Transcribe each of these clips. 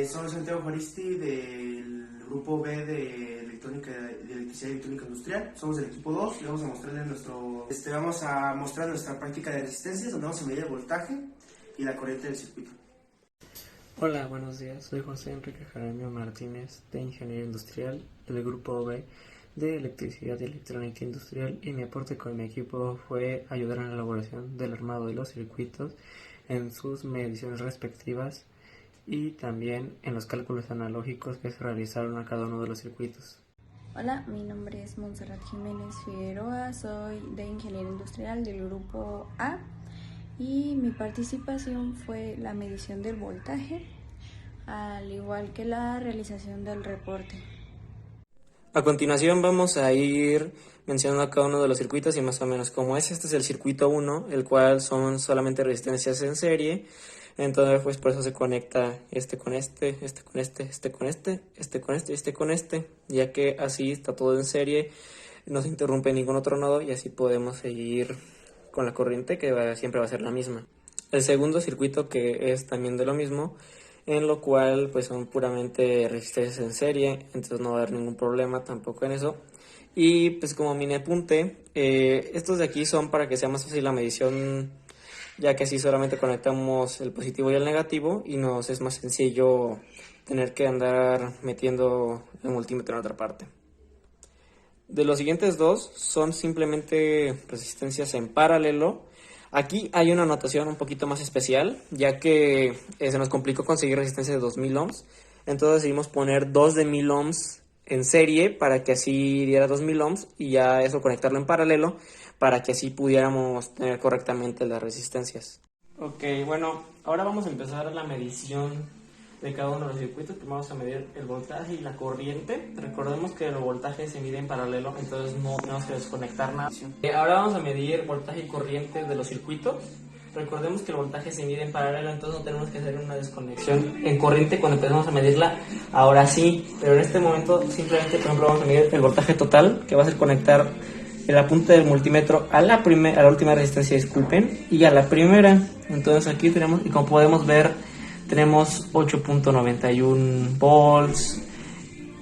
Soy Santiago Juaristi del grupo B de electricidad y electrónica industrial. Somos del equipo 2 y vamos a mostrar nuestra práctica de resistencias, donde vamos a medir el voltaje y la corriente del circuito. Hola, buenos días. Soy José Enrique Jaramillo Martínez de Ingeniería Industrial del grupo B de Electricidad y Electrónica Industrial, y mi aporte con mi equipo fue ayudar en la elaboración del armado de los circuitos en sus mediciones respectivas y también en los cálculos analógicos que se realizaron a cada uno de los circuitos. Hola, mi nombre es Montserrat Jiménez Figueroa, soy de Ingeniería Industrial del grupo A y mi participación fue la medición del voltaje, al igual que la realización del reporte. A continuación vamos a ir mencionando cada uno de los circuitos y más o menos cómo es. Este es el circuito 1, el cual son solamente resistencias en serie. Entonces pues por eso se conecta este con este, este con este, este con este, este con este y este con este, ya que así está todo en serie, no se interrumpe ningún otro nodo y así podemos seguir con la corriente que siempre va a ser la misma. El segundo circuito, que es también de lo mismo, en lo cual pues son puramente resistencias en serie, entonces no va a haber ningún problema tampoco en eso. Y pues como mini apunte, estos de aquí son para que sea más fácil la medición, ya que así solamente conectamos el positivo y el negativo y nos es más sencillo tener que andar metiendo el multímetro en otra parte. De los siguientes dos son simplemente resistencias en paralelo. Aquí hay una anotación un poquito más especial, ya que se nos complicó conseguir resistencia de 2000 ohms. Entonces decidimos poner 2 de 1000 ohms en serie para que así diera 2000 ohms y ya eso conectarlo en paralelo para que así pudiéramos tener correctamente las resistencias. Ok, bueno, ahora vamos a empezar la medición de cada uno de los circuitos. Primero vamos a medir el voltaje y la corriente. Recordemos que el voltaje se mide en paralelo, entonces no tenemos que desconectar nada. Ahora vamos a medir voltaje y corriente de los circuitos. Recordemos que el voltaje se mide en paralelo, entonces no tenemos que hacer una desconexión en corriente cuando empezamos a medirla. Ahora sí, pero en este momento simplemente, por ejemplo, vamos a medir el voltaje total, que va a ser conectar la punta del multímetro a la última resistencia, disculpen, y a la primera. Entonces aquí tenemos, y como podemos ver, tenemos 8.91 volts.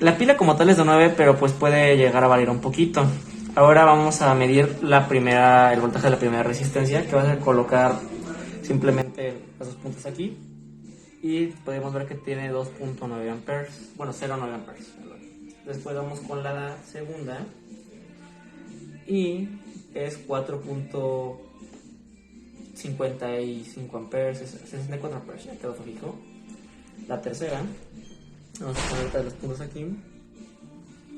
La pila como tal es de 9, pero pues puede llegar a variar un poquito. Ahora vamos a medir el voltaje de la primera resistencia, que va a colocar simplemente los dos puntos aquí. Y podemos ver que tiene 2.9 amperes, bueno, 0.9 amperes. Después vamos con la segunda y es 4.55 amperes, 64 amperes, ya quedó fijo. La tercera, vamos a poner los puntos aquí.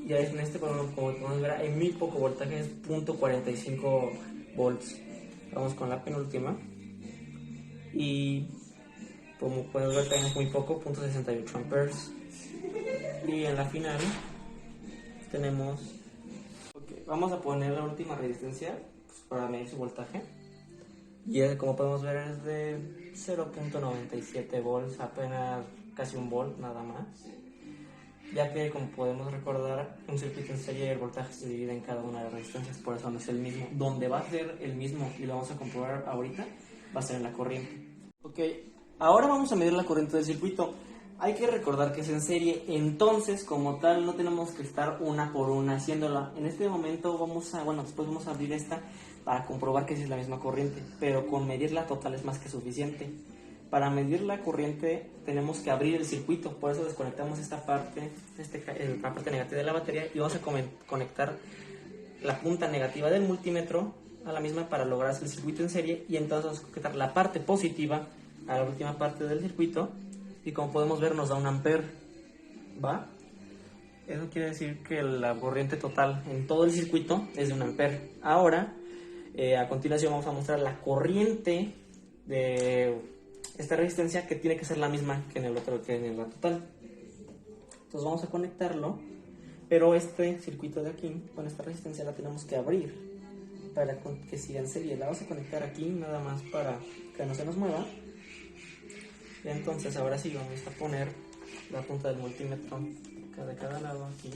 Ya en este, como podemos ver, hay muy poco voltaje, es 0.45 volts. Vamos con la penúltima. Y como podemos ver, tenemos muy poco, 0.68 amperes. Y en la final tenemos... Okay, vamos a poner la última resistencia pues, para medir su voltaje. Y como podemos ver es de 0.97 volts, apenas casi un volt nada más. Ya que como podemos recordar, un circuito en serie el voltaje se divide en cada una de las resistencias, por eso no es el mismo. Donde va a ser el mismo, y lo vamos a comprobar ahorita, va a ser en la corriente. Ok, ahora vamos a medir la corriente del circuito. Hay que recordar que es en serie, entonces como tal no tenemos que estar una por una haciéndola. En este momento después vamos a abrir esta para comprobar que sí es la misma corriente, pero con medirla total es más que suficiente. Para medir la corriente tenemos que abrir el circuito, por eso desconectamos esta parte, la parte negativa de la batería, y vamos a conectar la punta negativa del multímetro a la misma para lograr el circuito en serie, y entonces vamos a conectar la parte positiva a la última parte del circuito, y como podemos ver nos da 1 ampere, ¿va? Eso quiere decir que la corriente total en todo el circuito es de 1 ampere. Ahora, a continuación vamos a mostrar la corriente de esta resistencia, que tiene que ser la misma que en el otro, que en la total. Entonces vamos a conectarlo, pero este circuito de aquí con esta resistencia la tenemos que abrir para que siga en serie. La vamos a conectar aquí nada más para que no se nos mueva. Y entonces ahora sí vamos a poner la punta del multímetro de cada lado aquí,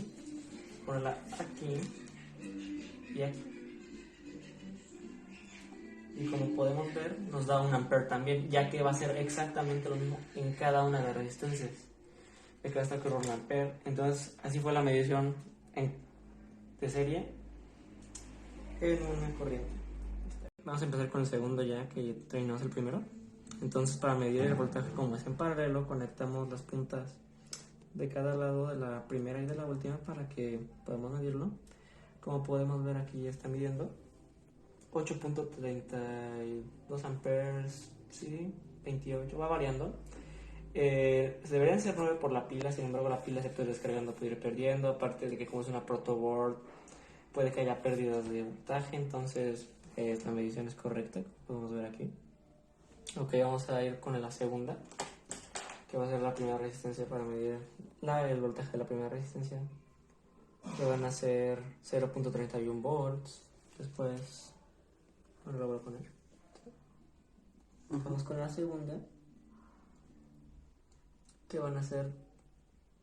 ponerla aquí y aquí. Y como podemos ver nos da 1 ampere también, ya que va a ser exactamente lo mismo en cada una de las resistencias. de que hasta ocurrir un ampere. Entonces así fue la medición de serie en una corriente. Vamos a empezar con el segundo ya que terminamos el primero. Entonces para medir el voltaje como es en paralelo, conectamos las puntas de cada lado de la primera y de la última para que podamos medirlo. Como podemos ver aquí ya está midiendo 8.32 amperes, sí, 28, va variando. Se deberían ser 9 por la pila, sin embargo la pila se puede descargando, puede ir perdiendo, aparte de que como es una protoboard puede que haya pérdidas de voltaje, entonces la medición es correcta, como podemos ver aquí. Ok, vamos a ir con la segunda, que va a ser la primera resistencia para medir el voltaje de la primera resistencia, que van a ser 0.31 volts. Después lo voy a poner. Vamos con la segunda, que van a ser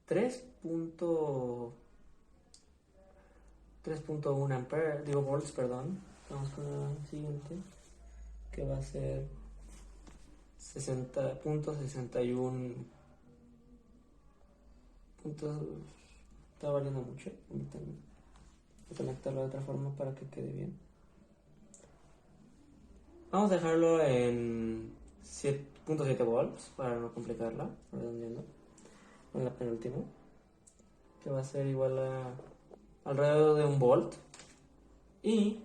3.1 ampere, digo volts, perdón. Vamos con la siguiente, que va a ser 60.61 puntos. Está variando mucho. Voy a conectarlo de otra forma para que quede bien. Vamos a dejarlo en 7.7 volts para no complicarla, redondeando. En la penúltima, que va a ser igual a alrededor de 1 volt. Y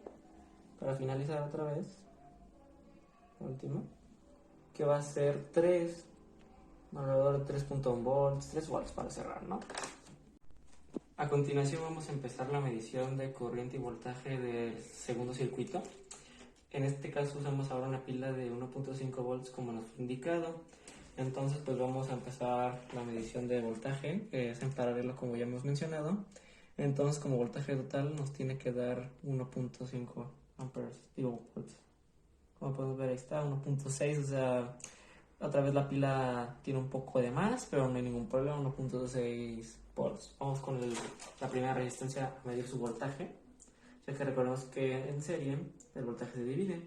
para finalizar otra vez, la última, que va a ser alrededor de 3.1 volts, 3 volts para cerrar, ¿no? A continuación vamos a empezar la medición de corriente y voltaje del segundo circuito. En este caso usamos ahora una pila de 1.5 volts como nos fue indicado. Entonces pues vamos a empezar la medición de voltaje, que es en paralelo como ya hemos mencionado. Entonces como voltaje total nos tiene que dar 1.5 amperes, digo volts. Como podemos ver ahí está, 1.6, o sea, otra vez la pila tiene un poco de más, pero no hay ningún problema, 1.6 volts. Vamos con la primera resistencia a medir su voltaje, ya que recordemos que en serie el voltaje se divide.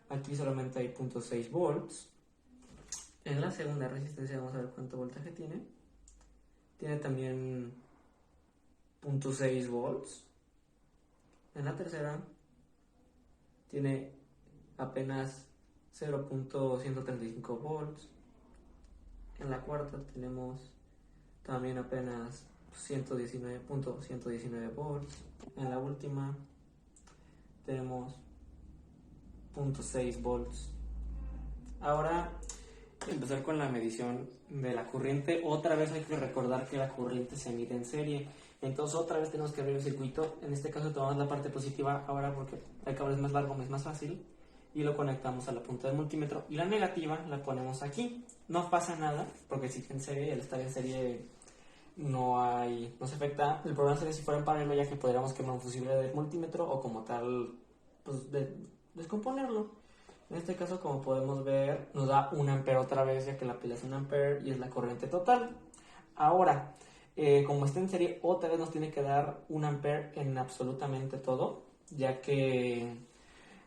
Aquí solamente hay 0.6 volts. En la segunda resistencia vamos a ver cuánto voltaje tiene. Tiene también 0.6 volts. En la tercera tiene apenas 0.135 volts. En la cuarta tenemos también apenas 119.119 volts. En la última tenemos 0.6 volts. Ahora empezar con la medición de la corriente. Otra vez hay que recordar que la corriente se mide en serie, entonces otra vez tenemos que abrir el circuito. En este caso tomamos la parte positiva ahora porque el cable es más largo, es más fácil, y lo conectamos a la punta del multímetro, y la negativa la ponemos aquí. No pasa nada porque si en serie, al estar en serie no se afecta. El problema sería si fuera en paralelo, ya que podríamos quemar un fusible del multímetro o como tal pues descomponerlo. En este caso, como podemos ver, nos da 1 ampere otra vez, ya que la pila es 1 ampere y es la corriente total. Ahora, como está en serie, otra vez nos tiene que dar 1 ampere en absolutamente todo, ya que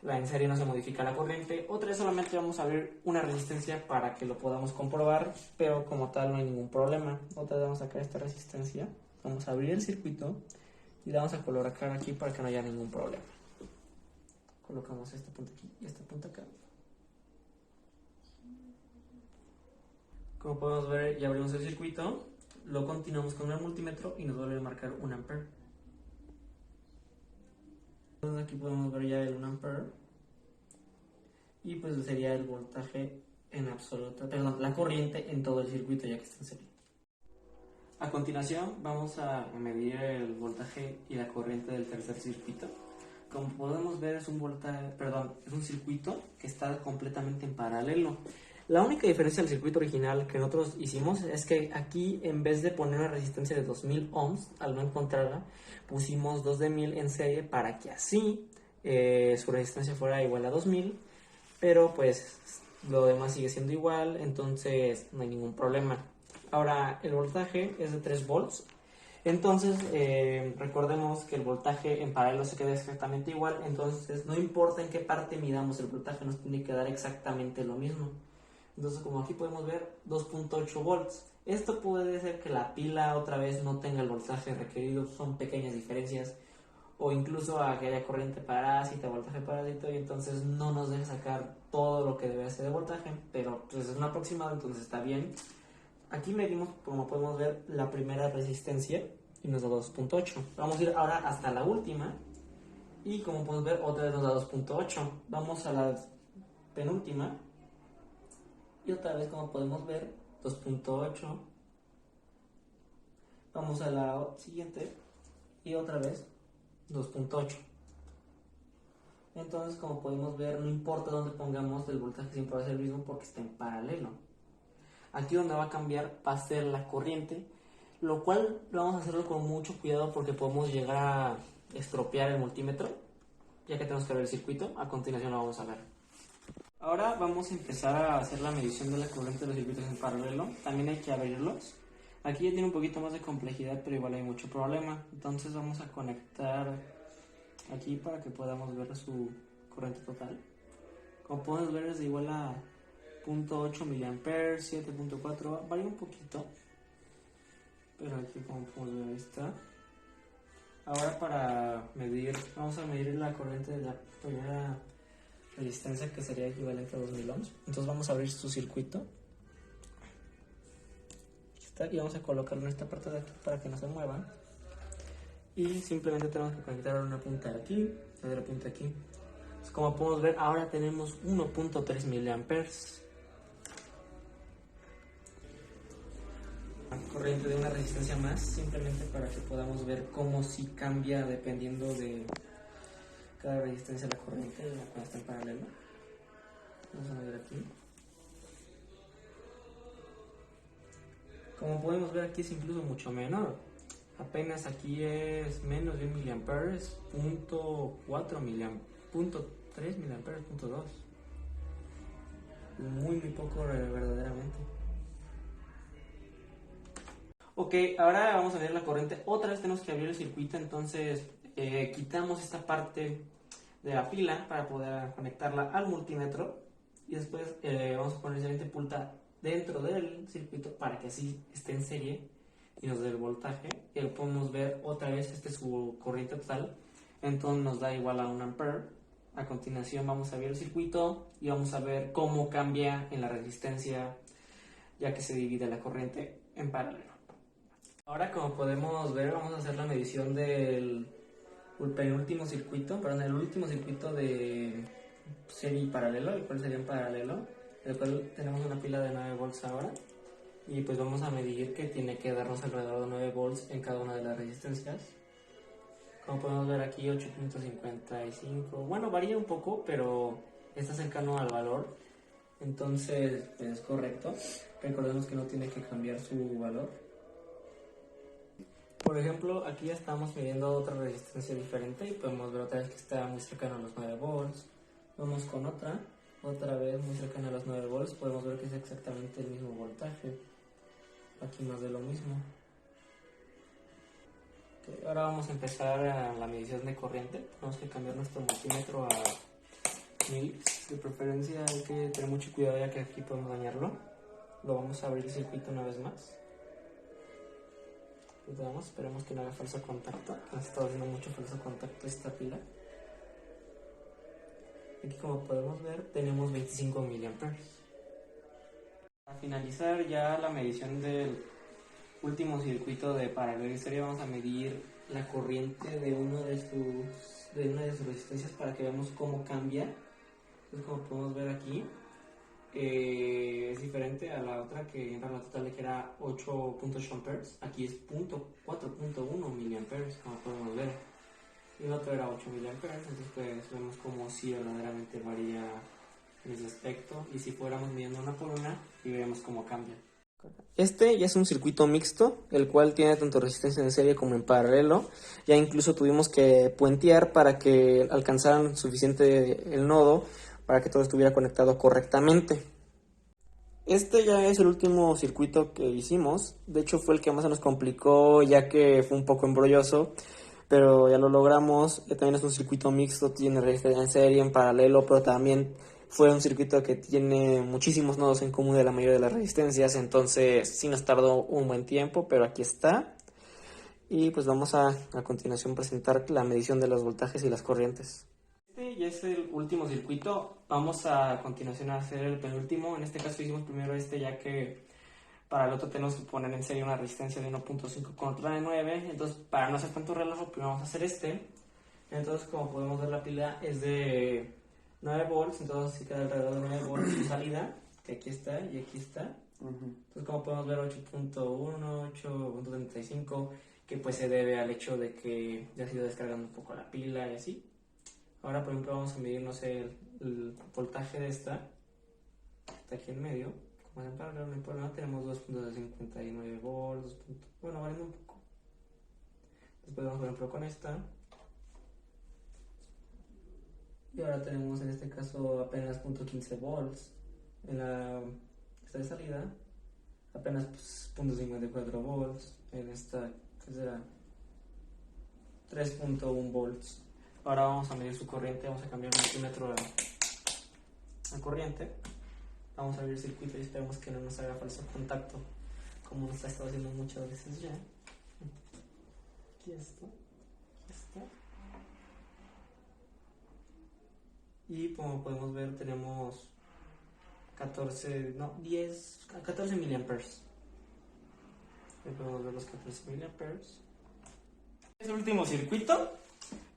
en serie no se modifica la corriente. Otra vez solamente vamos a abrir una resistencia para que lo podamos comprobar, pero como tal no hay ningún problema. Otra vez vamos a sacar esta resistencia, vamos a abrir el circuito y le vamos a colocar aquí para que no haya ningún problema. Colocamos esta punta aquí y esta punta acá. Como podemos ver, ya abrimos el circuito, lo continuamos con el multímetro y nos vuelve a marcar 1 ampere. Entonces aquí podemos ver ya el 1 ampere y pues sería el voltaje en absoluto, perdón, la corriente en todo el circuito, ya que está en serie. A continuación vamos a medir el voltaje y la corriente del tercer circuito. Como podemos ver, es un circuito que está completamente en paralelo. La única diferencia del circuito original que nosotros hicimos es que aquí, en vez de poner una resistencia de 2000 ohms, al no encontrarla, pusimos 2 de 1000 en serie para que así su resistencia fuera igual a 2000, pero pues lo demás sigue siendo igual, entonces no hay ningún problema. Ahora, el voltaje es de 3 volts. Entonces, recordemos que el voltaje en paralelo se queda exactamente igual, entonces no importa en qué parte midamos el voltaje, nos tiene que dar exactamente lo mismo. Entonces, como aquí podemos ver, 2.8 volts. Esto puede ser que la pila otra vez no tenga el voltaje requerido, son pequeñas diferencias, o incluso a que haya corriente parásita, voltaje parásito, y entonces no nos deja sacar todo lo que debe ser de voltaje, pero pues es un aproximado, entonces está bien. Aquí medimos, como podemos ver, la primera resistencia y nos da 2.8. Vamos a ir ahora hasta la última y como podemos ver otra vez nos da 2.8. Vamos a la penúltima y otra vez como podemos ver 2.8. Vamos a la siguiente y otra vez 2.8. Entonces como podemos ver no importa dónde pongamos el voltaje siempre va a ser el mismo porque está en paralelo. Aquí donde va a cambiar va a ser la corriente, lo cual vamos a hacerlo con mucho cuidado porque podemos llegar a estropear el multímetro, ya que tenemos que ver el circuito. A continuación lo vamos a ver. Ahora vamos a empezar a hacer la medición de la corriente de los circuitos en paralelo. También hay que abrirlos. Aquí ya tiene un poquito más de complejidad, pero igual hay mucho problema. Entonces vamos a conectar aquí para que podamos ver su corriente total. Como podemos ver es igual a 0.8 mA, 7.4, varía un poquito, pero aquí como podemos ver ahí está. Ahora para medir, vamos a medir la corriente de la primera resistencia, que sería equivalente a 2000 ohms. Entonces vamos a abrir su circuito. Aquí está, y vamos a colocarlo en esta parte de aquí para que no se muevan. Y simplemente tenemos que conectar una punta aquí, la otra punta aquí. Entonces, como podemos ver, ahora tenemos 1.3 miliamperes. Corriente de una resistencia más, simplemente para que podamos ver cómo si cambia dependiendo de cada resistencia la corriente cuando está en paralelo. Vamos a ver aquí. Como podemos ver aquí es incluso mucho menor, apenas aquí es menos de 1 miliamperes, 0.4 miliamperes, 0.3 miliamperes, 0.2, muy poco verdaderamente. Ok, ahora vamos a ver la corriente. Otra vez tenemos que abrir el circuito, entonces quitamos esta parte de la pila para poder conectarla al multímetro y después vamos a poner la siguiente punta dentro del circuito para que así esté en serie y nos dé el voltaje. Y lo podemos ver otra vez, este es su corriente total, entonces nos da igual a 1 ampere. A continuación vamos a abrir el circuito y vamos a ver cómo cambia en la resistencia, ya que se divide la corriente en paralelo. Ahora, como podemos ver, vamos a hacer la medición del penúltimo circuito, perdón, el último circuito de serie y paralelo, el cual sería en paralelo, el cual tenemos una pila de 9 volts ahora, y pues vamos a medir que tiene que darnos alrededor de 9 volts en cada una de las resistencias. Como podemos ver aquí 8.55, bueno, varía un poco, pero está cercano al valor, entonces pues, es correcto. Recordemos que no tiene que cambiar su valor. Por ejemplo, aquí ya estamos midiendo otra resistencia diferente y podemos ver otra vez que está muy cercano a los 9 volts. Vamos con otra vez muy cercana a los 9 volts, podemos ver que es exactamente el mismo voltaje. Aquí más de lo mismo. Okay, ahora vamos a empezar a la medición de corriente. Tenemos que cambiar nuestro multímetro a mils. De preferencia hay que tener mucho cuidado ya que aquí podemos dañarlo. Lo vamos a abrir el circuito una vez más. Esperemos que no haga falso contacto, nos está haciendo mucho falso contacto esta pila. Aquí como podemos ver tenemos 25 miliamperes. Para finalizar ya la medición del último circuito de paralelo y serie, vamos a medir la corriente de una de sus resistencias para que veamos cómo cambia. Entonces como podemos ver aquí es diferente a la otra que en la total que era 8.8 amperes, aquí es 4.1 miliamperes, como podemos ver, y el otro era 8 miliamperes, entonces pues vemos como si verdaderamente varía en ese aspecto, y si fuéramos midiendo una por una y veremos cómo cambia. Este ya es un circuito mixto, el cual tiene tanto resistencia en serie como en paralelo. Ya incluso tuvimos que puentear para que alcanzaran suficiente el nodo para que todo estuviera conectado correctamente. Este ya es el último circuito que hicimos. De hecho fue el que más se nos complicó, ya que fue un poco embrolloso, pero ya lo logramos. También es un circuito mixto, tiene resistencia en serie, en paralelo, pero también Fue un circuito que tiene muchísimos nodos en común de la mayoría de las resistencias, entonces sí nos tardó un buen tiempo, pero aquí está. Y pues vamos a continuación presentar la medición de los voltajes y las corrientes. Este ya es el último circuito. Vamos a continuación a hacer el penúltimo. En este caso hicimos primero este, ya que para el otro tenemos que poner en serie una resistencia de 1.5 con otra de 9. Entonces, para no hacer tanto relajo, primero vamos a hacer este. Entonces, como podemos ver, la pila es de 9 volts, entonces sí queda alrededor de 9 volts su salida, que aquí está y aquí está. Entonces, como podemos ver, 8.1, 8.35, que pues se debe al hecho de que ya se ha ido descargando un poco la pila y así. Ahora, por ejemplo, vamos a medir, no sé, el voltaje de esta. Está aquí en medio. Como en paralelo, no hay problema. Tenemos 2.59 volts. Bueno, variando un poco. Después vamos, por ejemplo, con esta. Y ahora tenemos en este caso apenas 0.15 volts. En esta de salida, apenas 0.54 volts. En esta, que será 3.1 volts. Ahora vamos a medir su corriente, vamos a cambiar el multímetro a corriente. Vamos a abrir el circuito y esperemos que no nos haga falso contacto, como nos ha estado haciendo muchas veces ya. Aquí está, aquí está. Y como podemos ver tenemos 14 miliamperes. Aquí podemos ver los 14 miliamperes. Es el último circuito.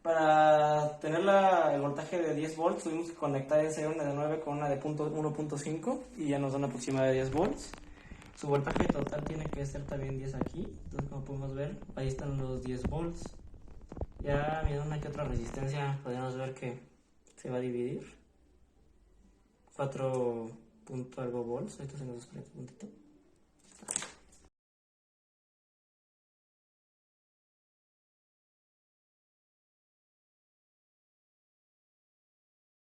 Para tener el voltaje de 10 volts tuvimos que conectar en serie una de 9 con una de 1.5 y ya nos da una aproximada de 10 volts. Su voltaje total tiene que ser también 10 aquí. Entonces, como podemos ver, ahí están los 10 volts. Ya mirando una que otra resistencia, podemos ver que se va a dividir. 4 punto algo volts. Ahorita se nos desprende un puntito.